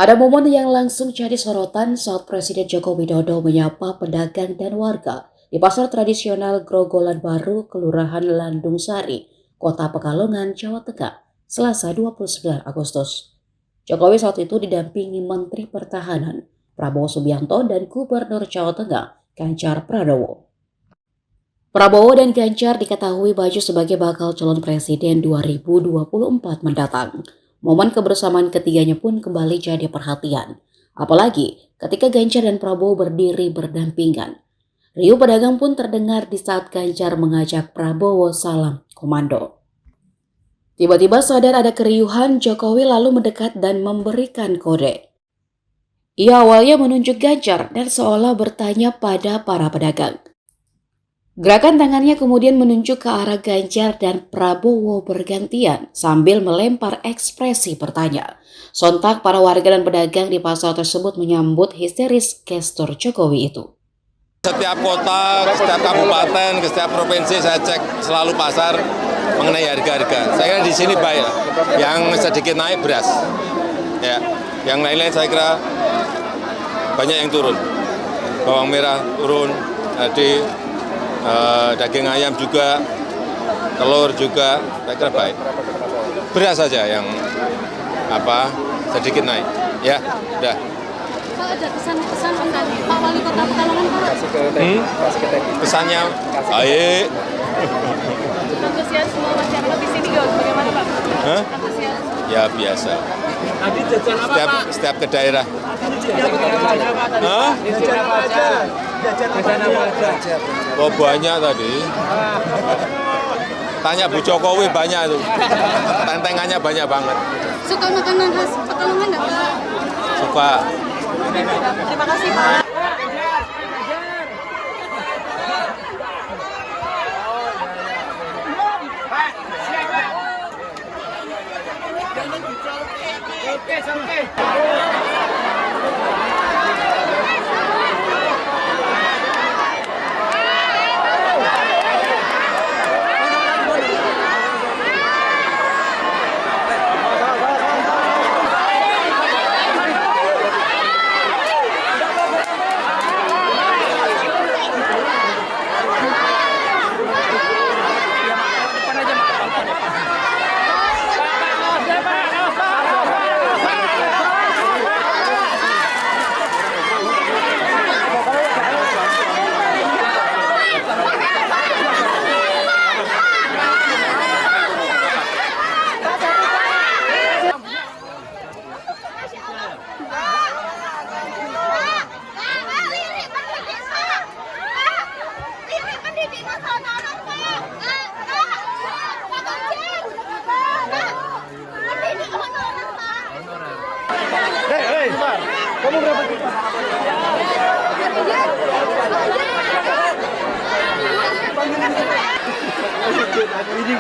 Ada momen yang langsung jadi sorotan saat Presiden Joko Widodo menyapa pedagang dan warga di pasar tradisional Grogolan Baru, Kelurahan Landung Sari, Kota Pekalongan, Jawa Tengah, Selasa 29 Agustus. Jokowi saat itu didampingi Menteri Pertahanan, Prabowo Subianto dan Gubernur Jawa Tengah, Ganjar Pranowo. Prabowo dan Ganjar diketahui maju sebagai bakal calon presiden 2024 mendatang. Momen kebersamaan ketiganya pun kembali jadi perhatian. Apalagi ketika Ganjar dan Prabowo berdiri berdampingan. Riuh pedagang pun terdengar di saat Ganjar mengajak Prabowo salam komando. Tiba-tiba sadar ada keriuhan, Jokowi lalu mendekat dan memberikan kode. Ia awalnya menunjuk Ganjar dan seolah bertanya pada para pedagang. Gerakan tangannya kemudian menunjuk ke arah Ganjar dan Prabowo bergantian sambil melempar ekspresi bertanya. Sontak para warga dan pedagang di pasar tersebut menyambut histeris gestur Jokowi itu. Setiap kota, setiap kabupaten, setiap provinsi saya cek selalu pasar mengenai harga-harga. Saya kira di sini baik, yang sedikit naik beras. Ya, yang lain-lain saya kira banyak yang turun. Bawang merah turun, jadi daging ayam juga, telur juga, saya kira baik. Beras saja yang sedikit naik. Ya, udah. Pak, ada pesan-pesan untuk Pak Wali Kota Pekalongan, Pak? Pesannya baik. Antusias semua masyarakat di sini bagaimana, Pak? Hah? Antusias. Ya biasa. Tadi jajan apa, Pak? Setiap ke daerah. Hah? Jajan apa aja? Jajan apa aja? Oh banyak tadi. Tanya Bu Jokowi banyak itu. Tentengannya banyak banget. Suka makanan khas Pekalongan nggak, Pak? Suka. Terima kasih, Pak. Kamu berapa tipe? Ini